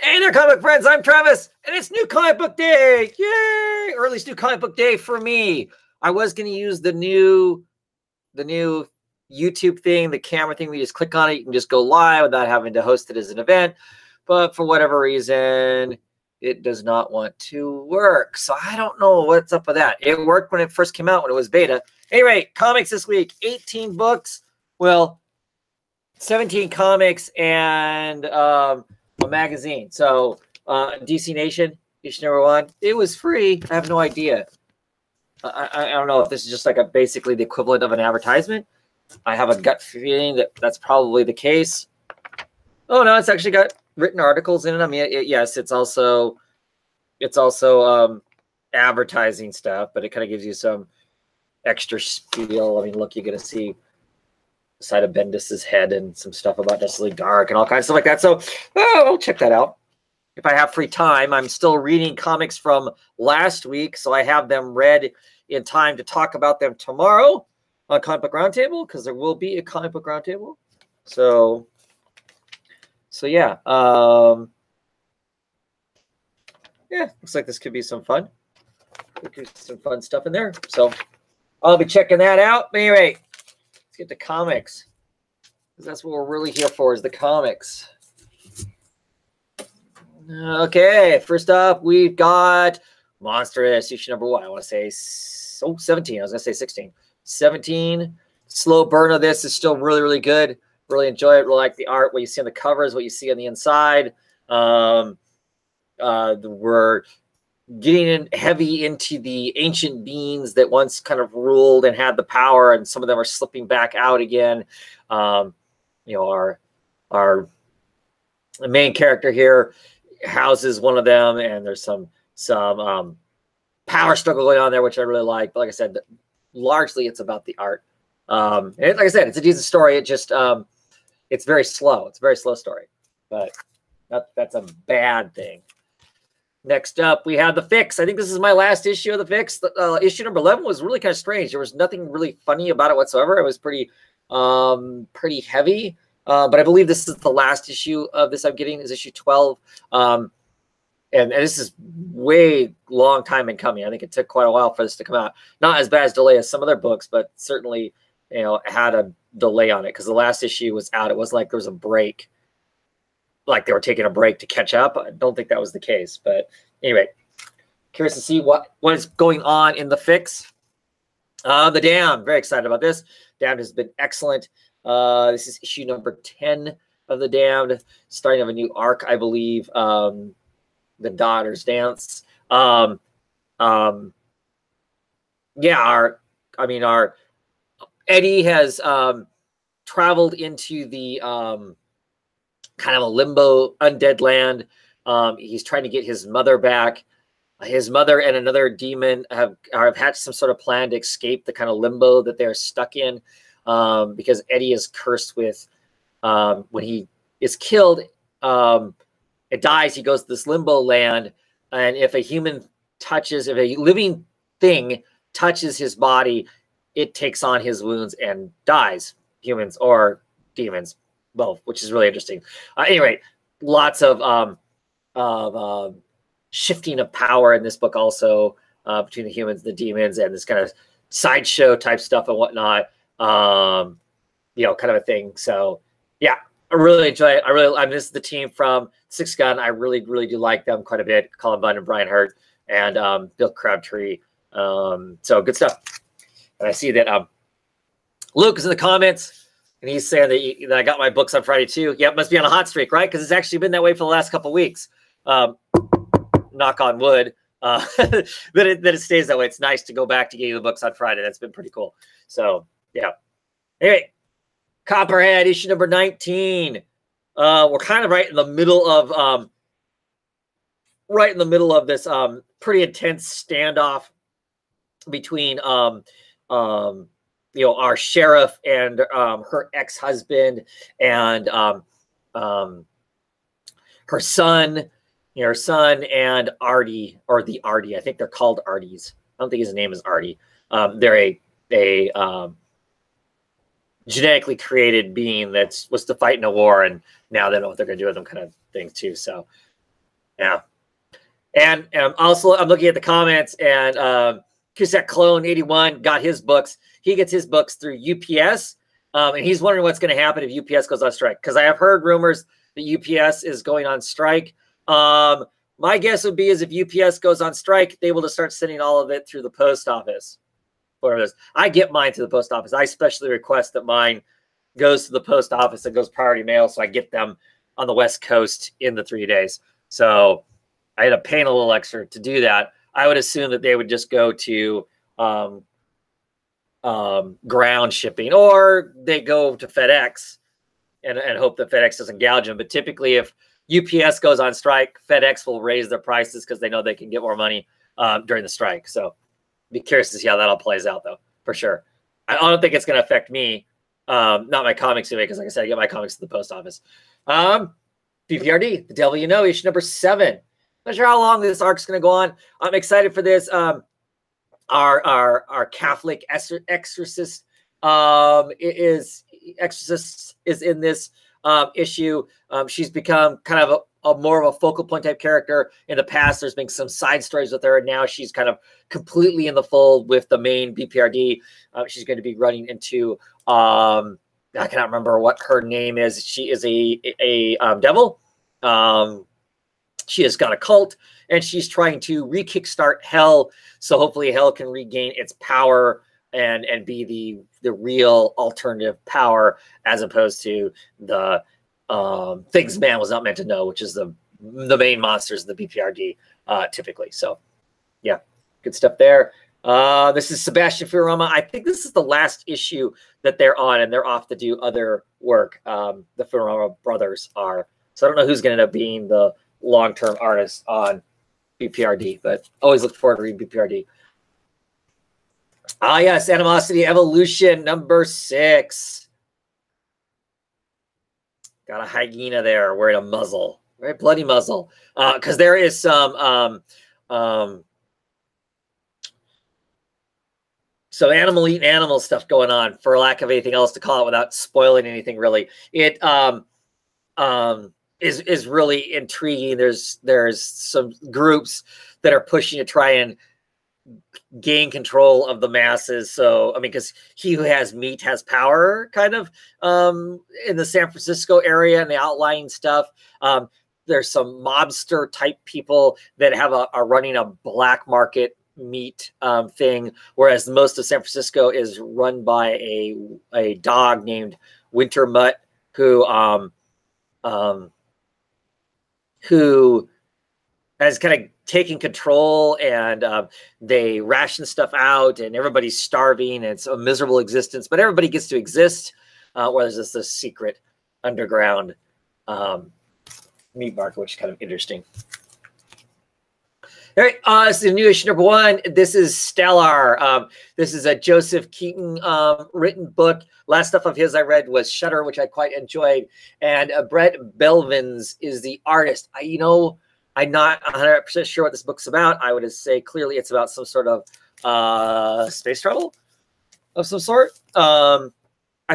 Hey there, comic friends. I'm Travis, and it's New Comic Book Day. Yay! Or at least New Comic Book Day for me. I was going to use the new YouTube thing, the camera thing. We just click on it. You can just go live without having to host it as an event. But for whatever reason, it does not want to work. So I don't know what's up with that. It worked when it first came out, when it was beta. Anyway, comics this week, 18 books. Well, 17 comics and a magazine. So DC Nation, issue number 1, it was free. I have no idea. I don't know if this is just like basically the equivalent of an advertisement. I have a gut feeling that that's probably the case. Oh no, it's actually got written articles in it. I mean, yes, it's also advertising stuff, but it kind of gives you some extra spiel. I mean, look, you're gonna see the side of Bendis's head and some stuff about Justice League Dark and all kinds of stuff like that. So I'll check that out if I have free time. I'm still reading comics from last week, so I have them read in time to talk about them tomorrow on Comic Book Roundtable, because there will be a Comic Book Roundtable. So yeah. Yeah, looks like this could be some fun. There could be some fun stuff in there. So I'll be checking that out. But anyway, let's get to comics, because that's what we're really here for, is the comics. Okay, first up, we've got Monstrous, issue number 1. I want to say 17. I was going to say 16. 17. Slow burn of this is still really, really good. Really enjoy it. Really like the art. What you see on the covers, what you see on the inside. We're getting heavy into the ancient beings that once kind of ruled and had the power, and some of them are slipping back out again. You know, our main character here houses one of them, and there's some power struggle going on there, which I really like. But like I said, largely it's about the art. And like I said, it's a decent story. It just it's very slow. It's a very slow story, but that's a bad thing. Next up, we have The Fix. I think this is my last issue of The Fix. Issue number 11 was really kind of strange. There was nothing really funny about it whatsoever. It was pretty heavy. But I believe this is the last issue of this I'm getting, is issue 12. And this is way long time in coming. I think it took quite a while for this to come out. Not as bad as delay as some other books, but certainly, you know, had a delay on it, because the last issue was out. It was like there was a break, like they were taking a break to catch up. I don't think that was the case, but anyway, curious to see what is going on in The Fix. The Damned, very excited about this. Damned has been excellent. This is issue number 10 of The Damned, starting of a new arc, I believe. The Daughter's Dance. Yeah, our Eddie has traveled into the kind of a limbo undead land. He's trying to get his mother back. His mother and another demon have hatched some sort of plan to escape the kind of limbo that they're stuck in, because Eddie is cursed with, when he is killed, it dies, he goes to this limbo land, and if a living thing touches his body, it takes on his wounds and dies. Humans or demons, both, which is really interesting. Anyway, lots of shifting of power in this book also, between the humans, the demons, and this kind of sideshow type stuff and whatnot. You know, kind of a thing. So yeah, I really enjoy it. I mean, this is the team from Six Gun. I really, really do like them quite a bit. Colin Bunn and Brian Hurt and Bill Crabtree. So good stuff. And I see that Luke is in the comments, and he's saying that I got my books on Friday too. Yeah, it must be on a hot streak, right? Because it's actually been that way for the last couple of weeks. Knock on wood. That it stays that way. It's nice to go back to getting the books on Friday. That's been pretty cool. So yeah. Anyway, Copperhead, issue number 19. We're kind of right in the middle of this pretty intense standoff between you know, our sheriff and her ex-husband and her son. You know, her son and Artie, or the Artie. I think they're called Arties. I don't think his name is Artie. They're a genetically created being that was to fight in a war, and now they know what they're going to do with them, kind of thing too. So Yeah. And also, I'm looking at the comments, and Cusack Clone 81 got his books. He gets his books through UPS, and he's wondering what's going to happen if UPS goes on strike. Because I have heard rumors that UPS is going on strike. My guess would be is if UPS goes on strike, they will just start sending all of it through the post office. Whatever it is. I get mine to the post office. I especially request that mine goes to the post office and goes priority mail, so I get them on the West Coast in the 3 days. So I had to pay a little extra to do that. I would assume that they would just go to ground shipping, or they go to FedEx and hope that FedEx doesn't gouge them. But typically, if UPS goes on strike, FedEx will raise their prices because they know they can get more money during the strike. So be curious to see how that all plays out, though, for sure. I don't think it's going to affect me, not my comics anyway, because like I said, I get my comics to the post office. BPRD, The Devil You Know, issue number 7. Not sure how long this arc's going to go on. I'm excited for this. Our Catholic exorcist is in this issue. She's become kind of a more of a focal point type character. In the past, there's been some side stories with her, and now she's kind of completely in the fold with the main BPRD. She's going to be running into I cannot remember what her name is. She is a devil. She has got a cult, and she's trying to re-kickstart hell. So hopefully hell can regain its power and be the real alternative power, as opposed to the things man was not meant to know, which is the main monsters of the BPRD typically. So yeah, good stuff there. This is Sebastian Furama. I think this is the last issue that they're on, and they're off to do other work. The Furama brothers are. So I don't know who's going to end up being the long-term artist on BPRD, but always look forward to reading BPRD. Ah, yes, Animosity Evolution number 6. Got a hyena there wearing a muzzle, right? Bloody muzzle. Because there is some animal eating animal stuff going on, for lack of anything else to call it without spoiling anything really. It is really intriguing. There's some groups that are pushing to try and gain control of the masses. So, I mean, because he who has meat has power, kind of, in the San Francisco area and the outlying stuff. There's some mobster type people that have are running a black market meat thing, whereas most of San Francisco is run by a dog named Winter Mutt, who has kind of taken control, and they ration stuff out, and everybody's starving, and it's a miserable existence, but everybody gets to exist, where there's this secret underground meat market, which is kind of interesting. All right, this is new issue number 1. This is Stellar. This is a Joseph Keaton written book. Last stuff of his I read was Shutter, which I quite enjoyed. And Brett Belvins is the artist. I'm not 100% sure what this book's about. I would say clearly it's about some sort of space travel of some sort. I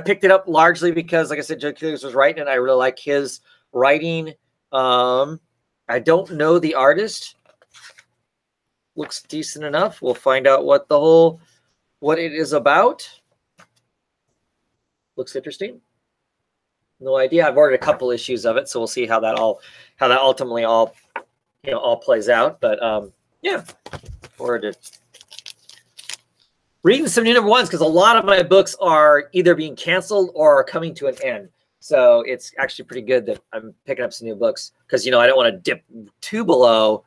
picked it up largely because, like I said, Joe Keelis was writing, and I really like his writing. I don't know the artist. Looks decent enough. We'll find out what it is about. Looks interesting. No idea. I've ordered a couple issues of it, so we'll see how that ultimately all plays out. But yeah, forward to reading some new number 1s, because a lot of my books are either being canceled or are coming to an end. So it's actually pretty good that I'm picking up some new books, because I don't want to dip too below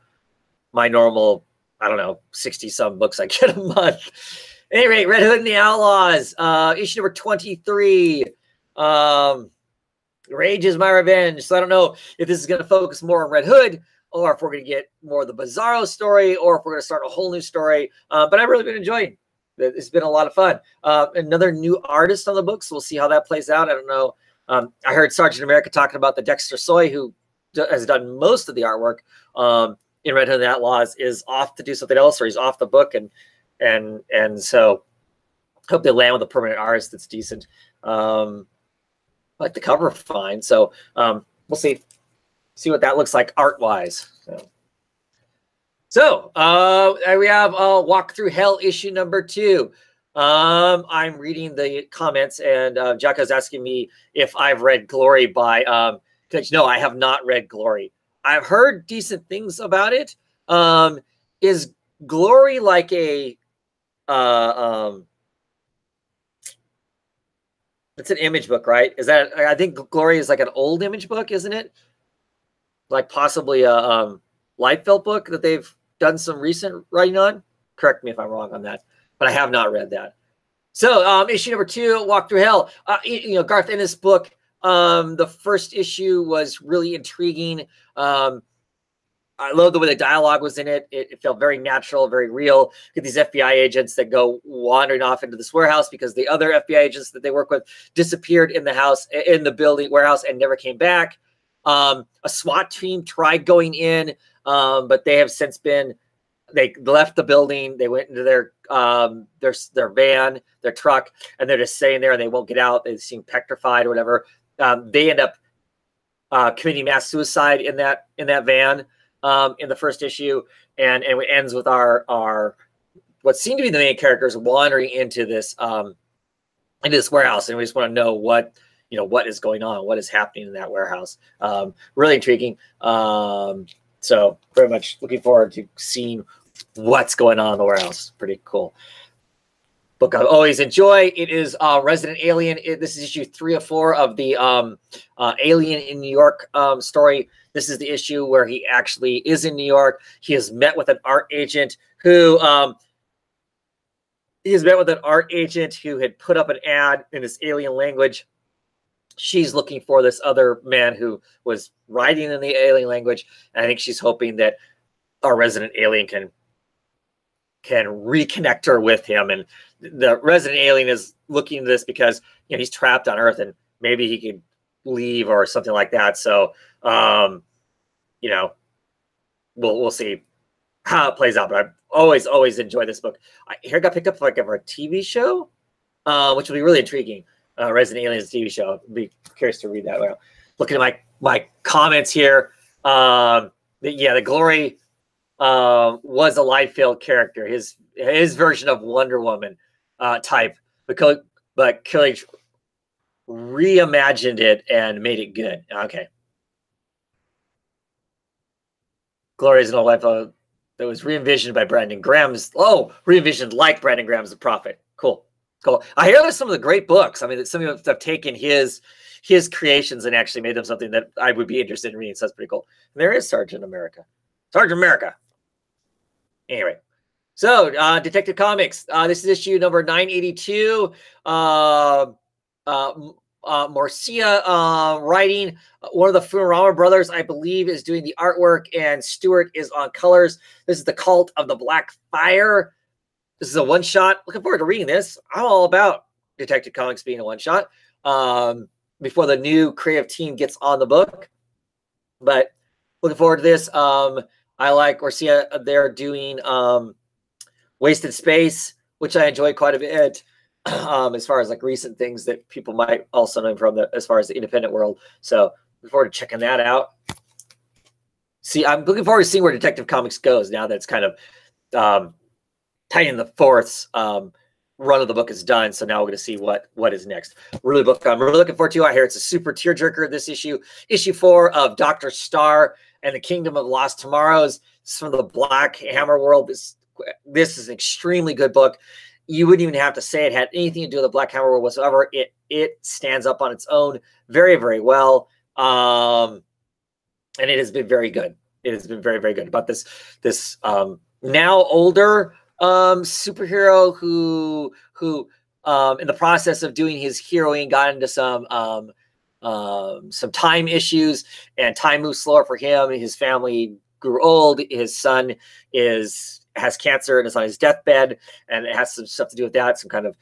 my normal, I don't know, 60-some books I get a month. At any rate, Red Hood and the Outlaws, issue number 23. Rage is my revenge. So I don't know if this is going to focus more on Red Hood, or if we're going to get more of the Bizarro story, or if we're going to start a whole new story. But I've really been enjoying it. It's been a lot of fun. Another new artist on the book, so we'll see how that plays out. I don't know. I heard Sergeant America talking about the Dexter Soy, who has done most of the artwork in Red Hood and the Outlaws, is off to do something else, or he's off the book, and so hope they land with a permanent artist that's decent. I like the cover fine, so we'll see. see what that looks like art-wise. So we have Walk Through Hell issue number 2. I'm reading the comments, and Jacko's asking me if I've read Glory by no, I have not read Glory. I've heard decent things about it. Is Glory like a it's an image book, right? Is that, I think Glory is like an old image book, isn't it? Like possibly a Liefeld book that they've done some recent writing on. Correct me if I'm wrong on that, but I have not read that. So issue number 2, Walk Through Hell. You know, Garth, in this book, the first issue was really intriguing. I love the way the dialogue was in it. It felt very natural, very real. Get these FBI agents that go wandering off into this warehouse because the other FBI agents that they work with disappeared in the house, in the building warehouse, and never came back. A SWAT team tried going in, but they have since been, they left the building. They went into their van, their truck, and they're just staying there and they won't get out. They seem petrified or whatever. They end up committing mass suicide in that van. In the first issue, and it ends with our what seem to be the main characters wandering into this warehouse, and we just want to know what is going on, what is happening in that warehouse. Really intriguing. So very much looking forward to seeing what's going on in the warehouse. Pretty cool book I always enjoy. It is Resident Alien. This is issue 3 of 4 of the Alien in New York story. This is the issue where he actually is in New York. He has met with an art agent who had put up an ad in this alien language. She's looking for this other man who was writing in the alien language, and I think she's hoping that our resident alien can reconnect her with him. And the resident alien is looking at this because he's trapped on Earth and maybe he could leave or something like that. So we'll see how it plays out. But I always enjoy this book. I hear it got picked up like for a TV show, which will be really intriguing. Resident Alien's TV show. I'd be curious to read that. Well, looking at my comments here, the Glory was a Liefeld character. His version of Wonder Woman type, but Killich reimagined it and made it good. Okay. Glory is an old Liefeld that was re-envisioned by Brandon Graham's. Oh, re-envisioned like Brandon Graham's The Prophet. Cool. I hear there's some of the great books. I mean, some of them have taken his creations and actually made them something that I would be interested in reading. So that's pretty cool. And there is Sergeant America. Anyway, so Detective Comics. This is issue number 982. Marcia writing. One of the Futurama brothers, I believe, is doing the artwork, and Stewart is on colors. This is The Cult of the Black Fire. This is a one-shot. Looking forward to reading this. I'm all about Detective Comics being a one-shot before the new creative team gets on the book. But looking forward to this. I like Marcia. They're doing Wasted Space, which I enjoy quite a bit. As far as like recent things that people might also know from as far as the independent world. So looking forward to checking that out. I'm looking forward to seeing where Detective Comics goes now that it's kind of Titan the Fourth's run of the book is done. So now we're going to see what is next. I'm really looking forward to. I hear it's a super tearjerker this issue. Issue 4 of Dr. Star and the Kingdom of Lost Tomorrows. This is from the Black Hammer world. This is an extremely good book. You wouldn't even have to say it had anything to do with the Black Hammer world whatsoever. It stands up on its own very, very well. And it has been very good. It has been very, very good about this now older superhero who in the process of doing his heroing got into some time issues, and time moves slower for him. His family grew old. His son has cancer and is on his deathbed, and it has some stuff to do with that, some kind of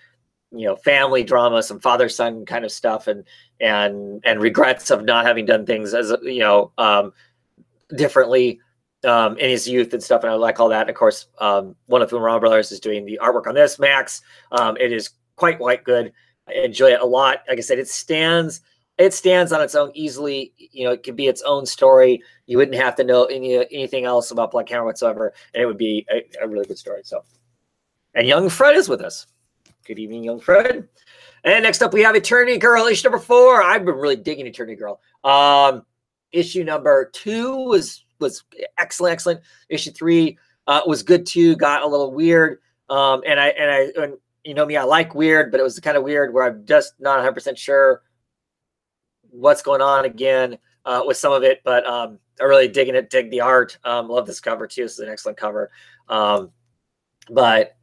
family drama, some father-son kind of stuff, and regrets of not having done things as differently in his youth and stuff. And I like all that. And of course, one of the Futurama brothers is doing the artwork on this, Max. It is quite good. I enjoy it a lot. Like I said, it stands it stands on its own easily. You know, it could be its own story. You wouldn't have to know anything else about Black Hammer whatsoever, and it would be a really good story. So, and young Fred is with us. Good evening, young Fred. And next up, we have Eternity Girl, issue number 4. I've been really digging Eternity Girl. Issue number 2 was excellent. Issue 3 was good too. Got a little weird. And you know me, I like weird, but it was the kind of weird where I'm just not 100% sure what's going on again with some of it. But I'm really digging it. Dig the art. Love this cover too. This is an excellent cover. But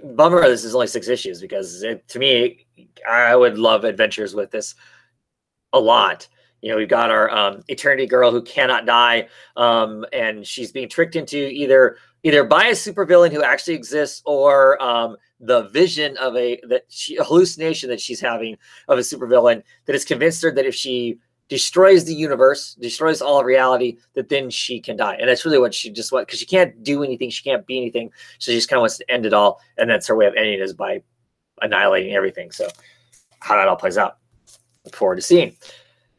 bummer this is only 6 issues, because to me, I would love adventures with this a lot. You know, we've got our Eternity Girl who cannot die, and she's being tricked into either by a supervillain who actually exists, or the vision of a hallucination that she's having of a supervillain that has convinced her that if she destroys the universe, destroys all of reality, that then she can die. And that's really what she just wants, because she can't do anything, she can't be anything, so she just kind of wants to end it all, and that's her way of ending it, is by annihilating everything. So how that all plays out, look forward to seeing.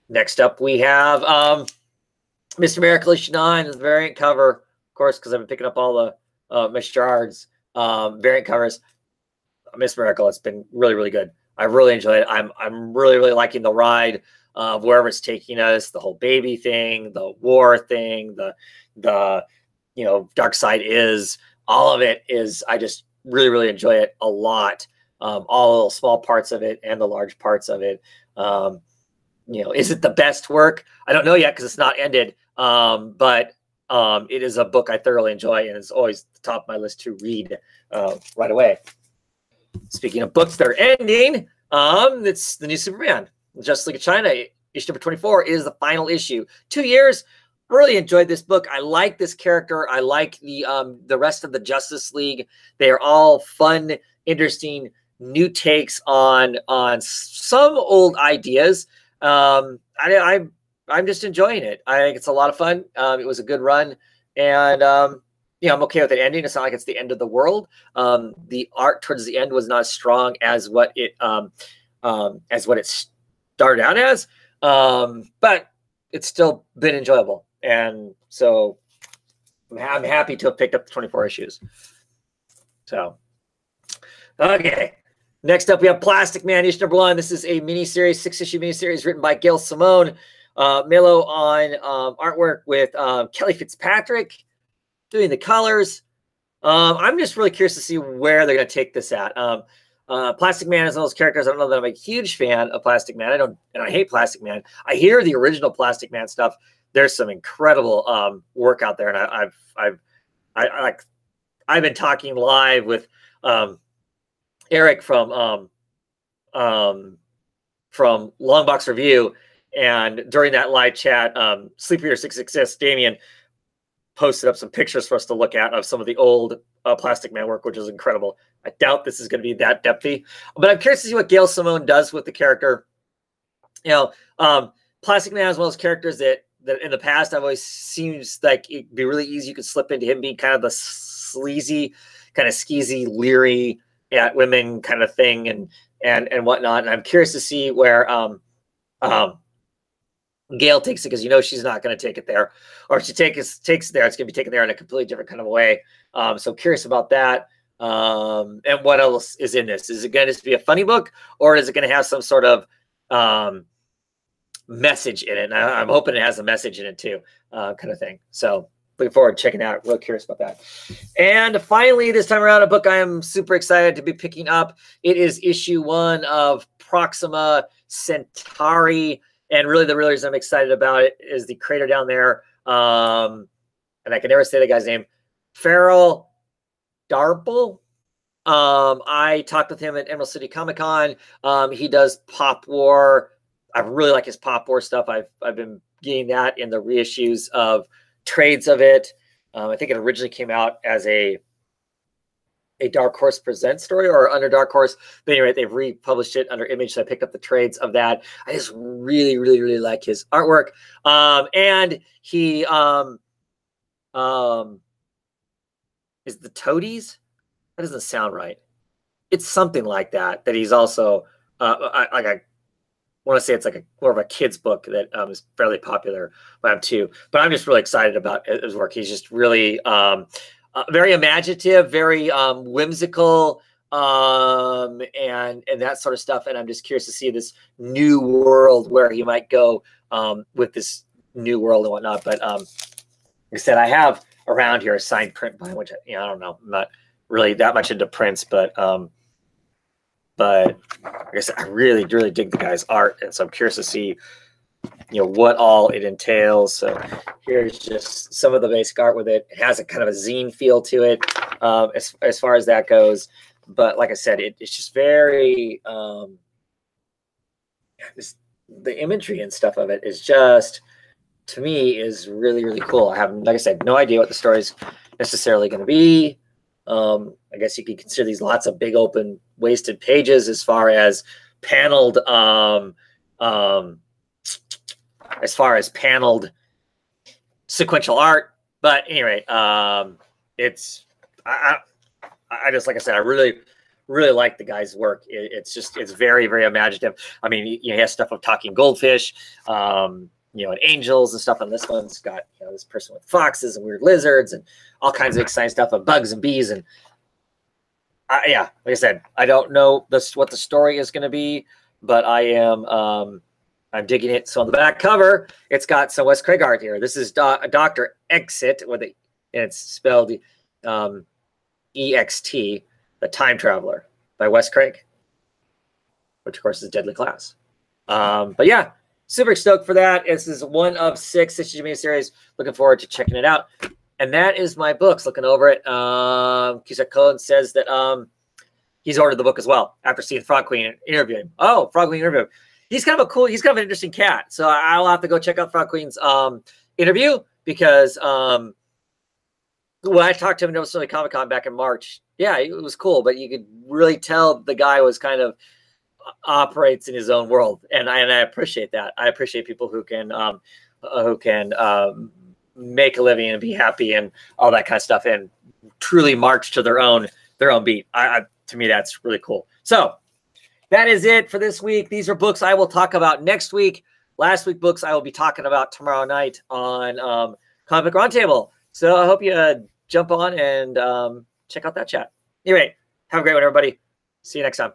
Next up, we have Mr. Miracle issue 9, the variant cover, of course, because I've been picking up all the Michards variant covers. Miss Miracle, it's been really, really good. I really enjoyed it. I'm really, really liking the ride of wherever it's taking us. The whole baby thing, the war thing, the you know, Dark Side is, all of it is. I just really, really enjoy it a lot. All the little small parts of it and the large parts of it. You know, is it the best work? I don't know yet, because it's not ended. But it is a book I thoroughly enjoy, and it's always the top of my list to read right away. Speaking of books that are ending, it's the new Superman, Justice League of China, issue number 24 is the final issue. 2 years. Really enjoyed this book. I like this character. I like the rest of the Justice League. They are all fun, interesting, new takes on some old ideas. I'm just enjoying it. I think it's a lot of fun. It was a good run, and you know, I'm okay with it ending. It's not like it's the end of the world. The art towards the end was not as strong as what it started out as, but it's still been enjoyable, and so I'm happy to have picked up the 24 issues. So, okay. Next up, we have Plastic Man, issue number 1. This is a miniseries, 6-issue miniseries written by Gail Simone. Milo on artwork with Kelly Fitzpatrick doing the colors. I'm just really curious to see where they're going to take this at. Plastic Man is one of those characters. I don't know that I'm a huge fan of Plastic Man. I hate Plastic Man. I hear the original Plastic Man stuff. There's some incredible work out there, and I've been talking live with Eric from Longbox Review, and during that live chat, Sleepier 666 Damien posted up some pictures for us to look at of some of the old Plastic Man work, which is incredible. I doubt this is going to be that depthy, but I'm curious to see what Gail Simone does with the character. You know, Plastic Man is one of those characters that in the past I've always seems like it'd be really easy. You could slip into him being kind of the sleazy, kind of skeezy, leery at women kind of thing, and whatnot. And I'm curious to see where Gail takes it, because you know she's not going to take it there, or if she takes it there, it's going to be taken there in a completely different kind of way. So curious about that. And what else is in this? Is it going to just be a funny book, or is it going to have some sort of message in it? And I'm hoping it has a message in it too, kind of thing. So looking forward to checking out. Real curious about that. And finally, this time around, a book I am super excited to be picking up. It is issue 1 of Proxima Centauri. And really, the real reason I'm excited about it is the creator down there. And I can never say the guy's name. Farrell Darble. I talked with him at Emerald City Comic Con. He does Pop War. I really like his Pop War stuff. I've been getting that in the reissues of trades of it. I think it originally came out as a Dark Horse Presents story, or under Dark Horse. But anyway, they've republished it under Image, so I picked up the trades of that. I just really, really, really like his artwork. And he is the Toadies? That doesn't sound right. It's something like that. That he's also like want to say it's like more of a kid's book that is fairly popular by him too. But I'm just really excited about his work. He's just really very imaginative, very whimsical, and that sort of stuff. And I'm just curious to see this new world where he might go with this new world and whatnot. But like I said, I have around here a signed print by him, which I don't know. I'm not really that much into prints, but like I said, I really dig the guy's art, and so I'm curious to see, what all it entails. So here's just some of the basic art with it. It has a kind of a zine feel to it, as far as that goes. But like I said, it's just very the imagery and stuff of it is just, to me, is really cool. I have, like I said, no idea what the story's necessarily going to be. I guess you could consider these lots of big open wasted pages as far as paneled sequential art. But anyway, it's I just, like I said, I really like the guy's work. It's very imaginative. I mean, he has stuff of talking goldfish, and angels and stuff. And this one's got, this person with foxes and weird lizards and all kinds of exciting stuff of bugs and bees. And yeah, like I said, I don't know what the story is going to be, but I am, I'm digging it. So on the back cover, it's got some Wes Craig art here. This is Dr. Exit, and it's spelled EXT, The Time Traveler by Wes Craig, which of course is Deadly Class. But yeah, super stoked for that. This is one of 6 issues miniseries. Looking forward to checking it out. And that is my books. Looking over it, Cusack Cohen says that he's ordered the book as well after seeing Frog Queen interview him. Oh, Frog Queen interview. He's kind of an interesting cat. So I'll have to go check out Frog Queen's interview, because when I talked to him at Silly Comic-Con back in March, yeah, it was cool, but you could really tell the guy was kind of operates in his own world, and I appreciate that. I appreciate people who can make a living and be happy and all that kind of stuff, and truly march to their own beat. To me, that's really cool. So that is it for this week. These are books I will talk about next week. Last week books I will be talking about tomorrow night on Comic Roundtable. So I hope you jump on and check out that chat. Anyway, have a great one, everybody. See you next time.